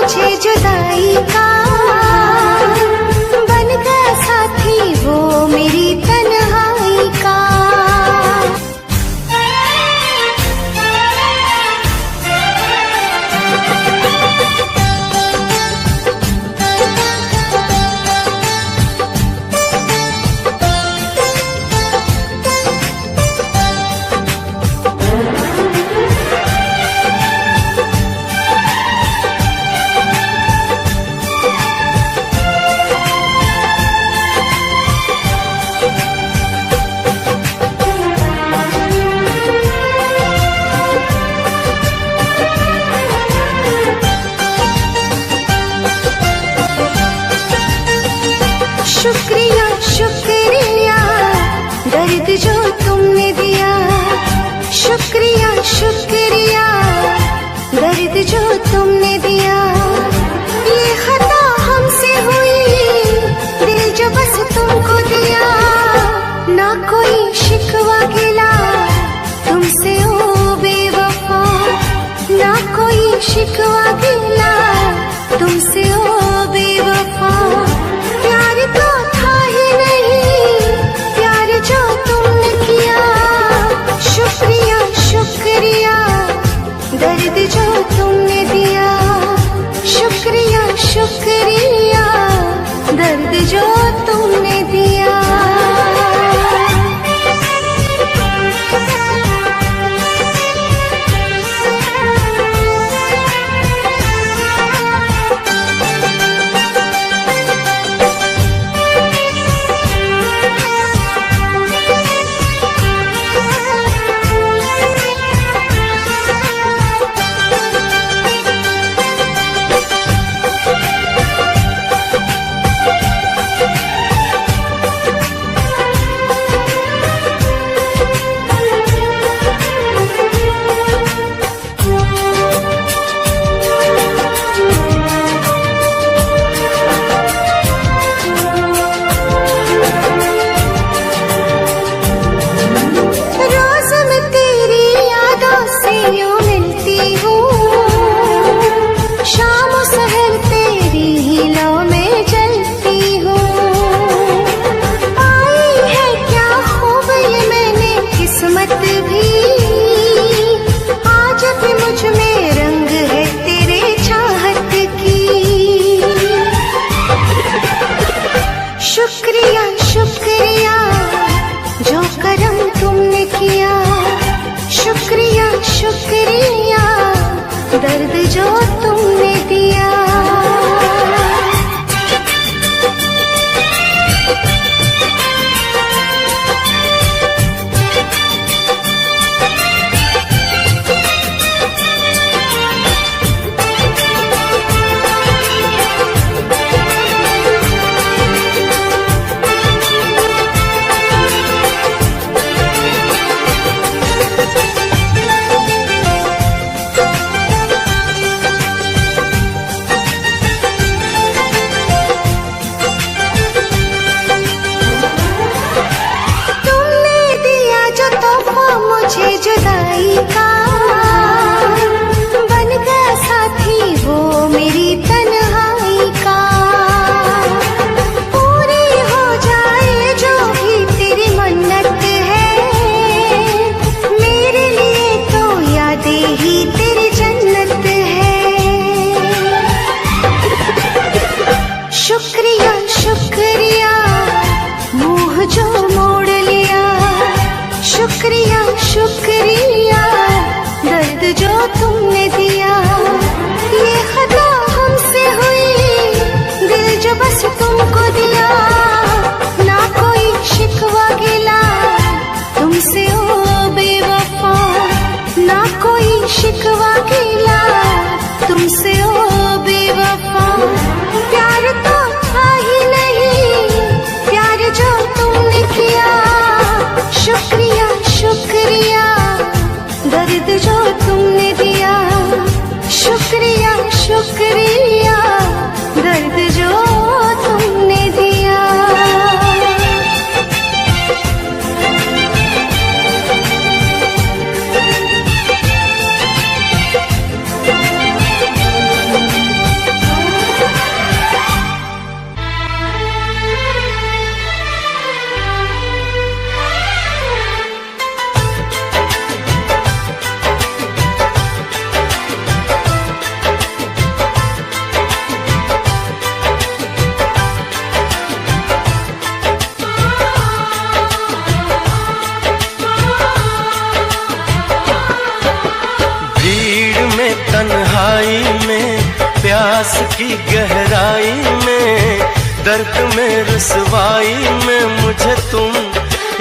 मुझे जुदाई का, बन गया साथी वो मेरी तन्हाई का। शुक्रिया शुक्रिया दर्द जो तुमने दिया, शुक्रिया शुक्रिया दर्द जो तुमने दिया। ये खता हमसे हुई, दिल जो बस तुमको दिया। ना कोई शिकवा गिला तुमसे ओ बेवफा, ना कोई शिकवा गिला तुमसे ओ बेवफा। प्यार तो था ही नहीं, प्यार जो तुमने किया। शुक्रिया शुक्रिया दर्द जो तुमने दिया, शुक्रिया शुक्रिया दर्द जो तुमने दिया। शुक्रिया शुक्रिया जो करम तुमने किया, शुक्रिया शुक्रिया दर्द जो तुमने दिया। मुझे जुदाई का, बन गया साथी वो मेरी तन्हाई का। पूरी हो जाए जो भी तेरी मन्नत है, मेरे लिए तो यादें ही तेरी जन्नत है। शुक्रिया शुक्रिया मुँह जो मोड़ लिया, शुक्रिया शुक्रिया दर्द जो तुमने दिया। ये खता हमसे हुई, दिल जो बस तुमको दिया। ना कोई शिकवा गिला तुमसे ओ बेवफा, ना कोई शिकवा गिला तुमसे ओ बेवफा। प्यार तो था ही नहीं, प्यार जो तुमने किया। शुक्रिया शुक्रिया दर्द जो तुमने दिया, शुक्रिया शुक्रिया दर्द जो तुमने दिया। तन्हाई में, प्यास की गहराई में, दर्द में रुसवाई में मुझे तुम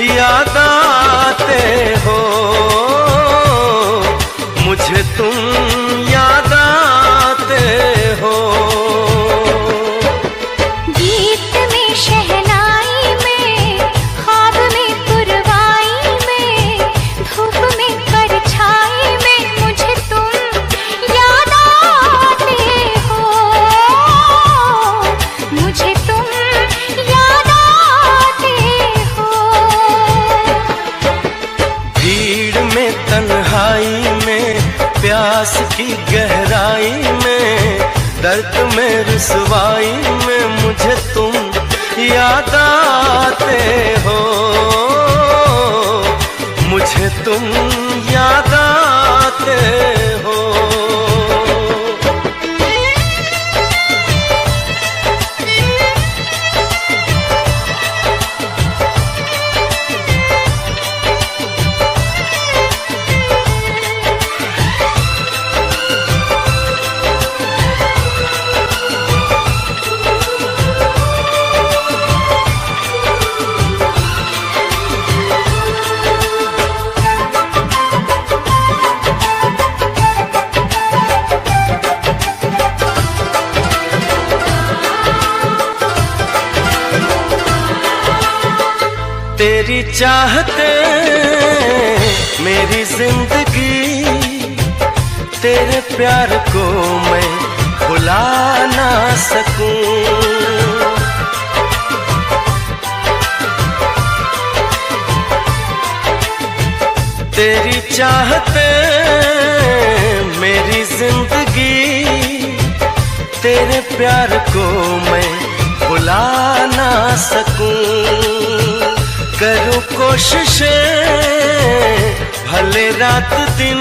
याद आते हो, मुझे तुम याद आते हो। गीत में शहनाई में, ख्वाब में पुरवाई में, धूप में परछाई में मुझे तुम याद आते हो, मुझे तुम याद आते हो। भीड़ में तन्हाई में, प्यास की गहराई में, दर्द में रुसवाई में मुझे तुम याद आते हो, मुझे तुम याद आते हो। तेरी चाहते मेरी जिंदगी, तेरे प्यार को मैं भुला ना सकूं। तेरी चाहते मेरी जिंदगी, तेरे प्यार को मैं भुला ना सकूं। करूं कोशिशें भले रात दिन,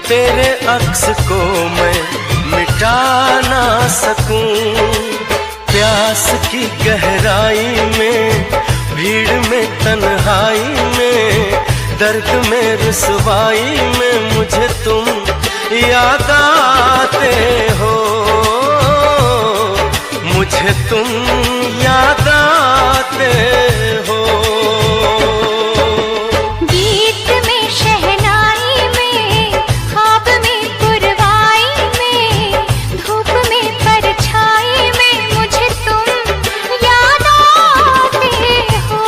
तेरे अक्स को मैं मिटा ना सकूं। प्यास की गहराई में, भीड़ में तन्हाई में, दर्द में रुसवाई में मुझे तुम याद आते हो, मुझे तुम याद आते हो। गीत में शहनाई में, ख्वाब में पुरवाई में, धूप में परछाई में मुझे तुम याद आते हो,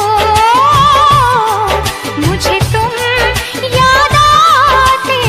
मुझे तुम याद आते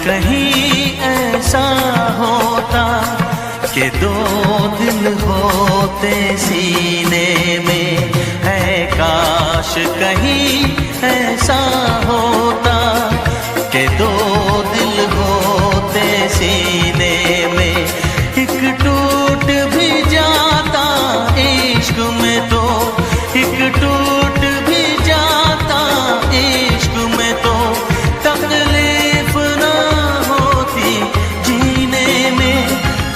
कहीं ऐसा होता कि दो दिल होते सीने में, है काश कहीं ऐसा होता कि दो दिल होते सीने में। एक टूट भी जाता इश्क में तो, एक टूट भी जाता इश्क में तो, तकलीफ ना होती जीने में,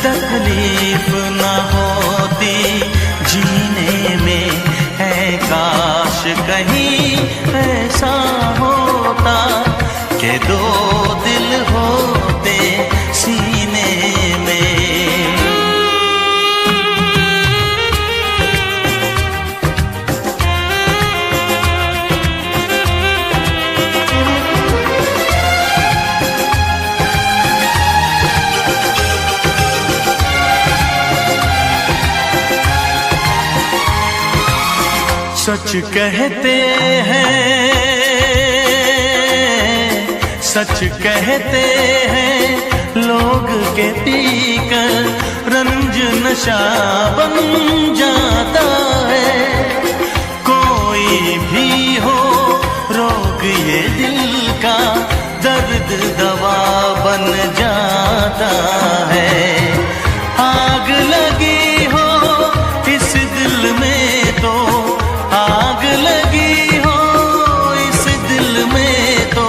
तकलीफ ना होती जीने में। है काश कहीं ऐसा होता कि दो दिल होते सीने में। सच कहते हैं, सच कहते हैं लोग के पीकर रंज नशा बन जाता है। कोई भी हो रोग ये दिल का, दर्द दवा बन जाता है। आग लगी हो इस दिल में तो, आग लगी हो इस दिल में तो,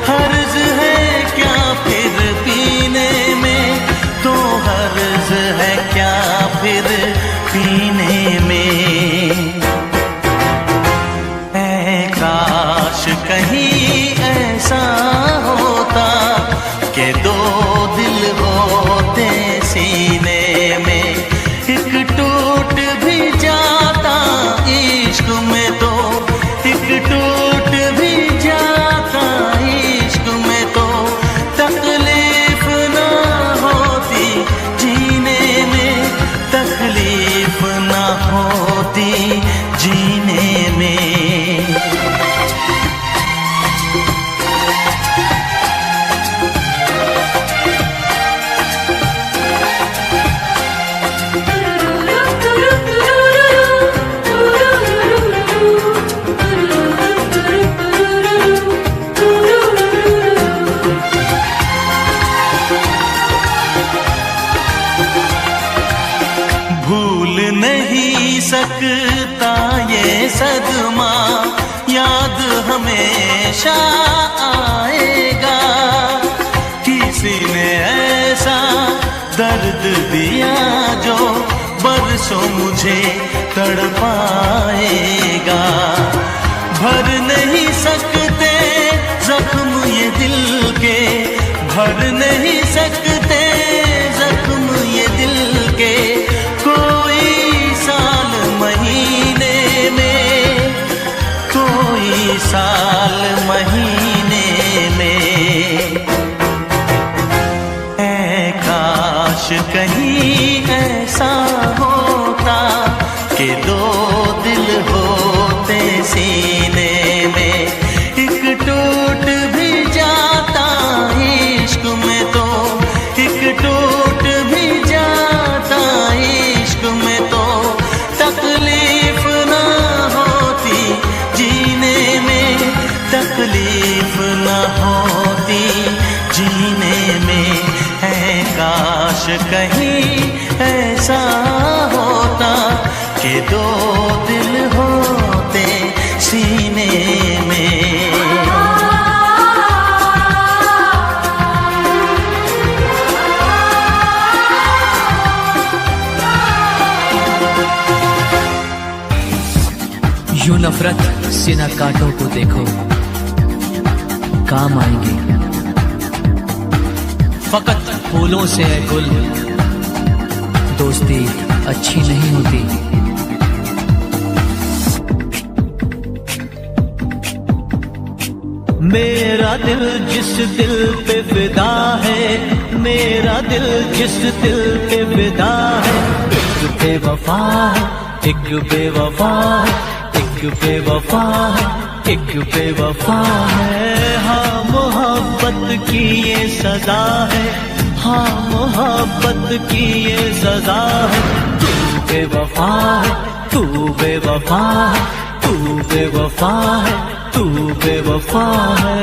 हर्ज है क्या फिर पीने में, तो हर्ज है क्या फिर पीने में। ऐ काश कहीं ऐसा होता कि दो दिल होते सीने में। एक टूट भी जाता इश्क में तो, एक टूट भी जाता इश्क में तो, तकलीफ ना होती जीने में, तकलीफ ना होती जीने में। भूल नहीं सकता ये सदमा, याद हमेशा आएगा। किसी ने ऐसा दर्द दिया जो बरसों मुझे तड़पाएगा। भर नहीं सकते जख्म ये दिल के, भर नहीं सकते जख्म ये दिल के, कोई साल महीने में, कोई साल महीने में। ऐ काश कहीं ऐसा होता कि दो दिल होते सीने में। एक टूट भी जाता इश्क में तो, एक टूट भी जाता इश्क में तो, तकलीफ ना होती जीने में, तकलीफ ना होती जीने में। है काश कहीं ऐसा होता कि दो दिल होते सीने में। यूं नफरत से न कांटों को देखो, काम आएंगे फकत फूलों से है गुल, दोस्ती अच्छी नहीं होती। मेरा दिल जिस दिल पे फिदा है, मेरा दिल जिस दिल पे फिदा है, एक बेवफा है, एक बेवफा है, एक बेवफा है, एक बेवफा है। हाँ मोहब्बत की ये सजा है, हाँ मोहब्बत की ये सजा है। तू बेवफा है, तू बेवफा है, तू बेवफा है, तू बेवफा है।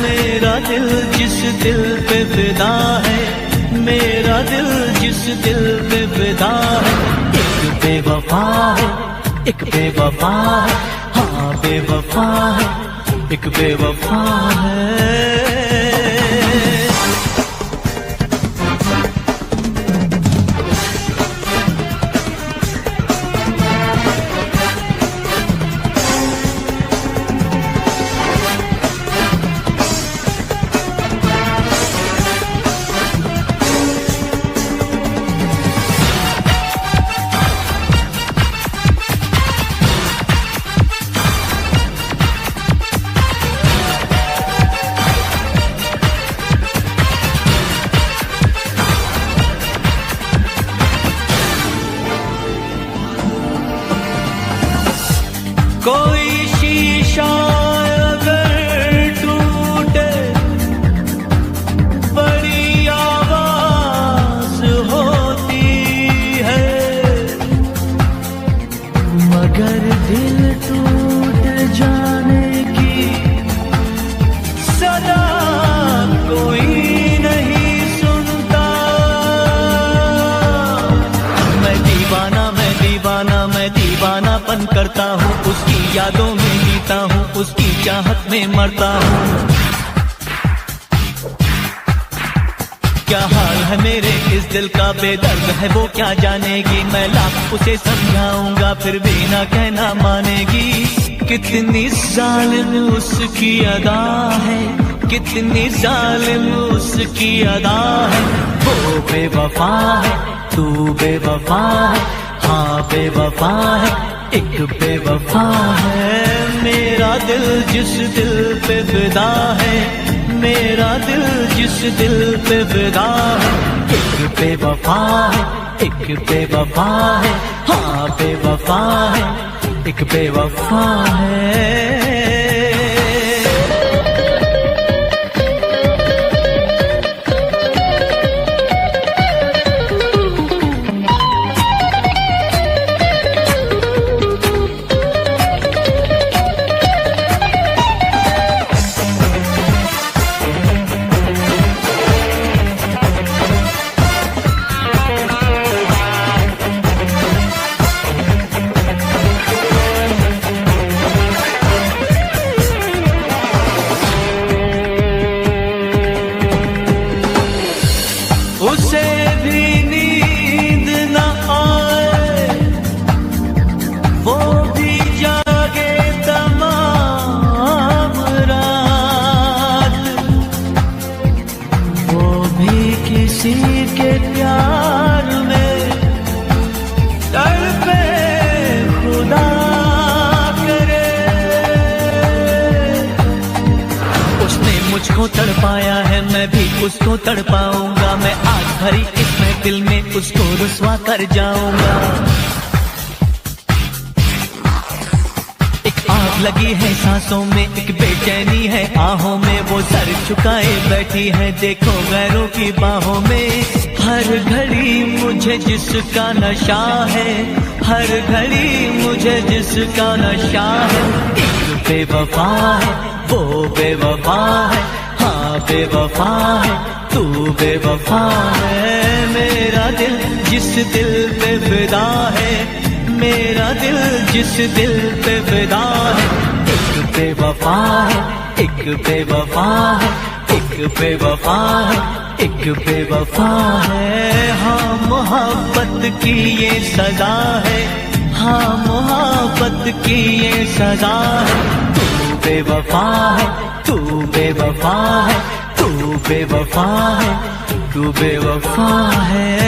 मेरा दिल जिस दिल पे फिदा है, मेरा दिल जिस दिल पे फिदा है, एक बेवफा है, एक बेवफा है, हाँ बेवफा है, एक बेवफा है। कोई शीशा अगर टूटे, बड़ी आवाज होती है, मगर दिल टूट जाने की सदा कोई नहीं सुनता। मैं दीवाना, मैं दीवाना, मैं दीवानापन करता हूँ, उसकी यादों में जीता हूँ, उसकी चाहत में मरता हूँ। क्या हाल है मेरे इस दिल का, बेदर्द है वो क्या जानेगी। मैं लाख उसे समझाऊंगा फिर भी ना कहना मानेगी। कितनी जालिम उसकी अदा है, कितनी जालिम उसकी अदा है। वो बेवफा है, तू बेवफा है, हाँ बेवफा है, एक बेवफा है। मेरा दिल जिस दिल पे फिदा है, मेरा दिल जिस दिल पे फिदा है, एक बेवफा है, एक बेवफा है, हाँ बेवफा है, एक बेवफा है। उसे भी नींद न आए, वो भी जागे तमाम रात, वो भी किसी के प्यार में तड़पे खुदा करे। उसने मुझको तड़पाया है, मैं भी उसको तड़पाऊंगा। मैं आज भरी इस महफिल में उसको रुस्वा कर जाऊंगा। एक आग लगी है सांसों में, एक बेचैनी है आहों में। वो सर झुकाए बैठी है, देखो गैरों की बाहों में। हर घड़ी मुझे जिसका नशा है, हर घड़ी मुझे जिसका नशा है। एक बेवफा है, वो बेवफा है, हाँ बेवफा है, तू बेवफा है। मेरा दिल जिस दिल पे फिदा है, मेरा दिल जिस दिल पे फिदा है, एक बेवफा है, एक बेवफा है, एक बेवफा है, एक बेवफा है। हाँ मोहब्बत की ये सजा है, हाँ मोहब्बत की ये सजा है। तू बेवफा है, तू बेवफा है, तू बेवफा है, तू बेवफा है।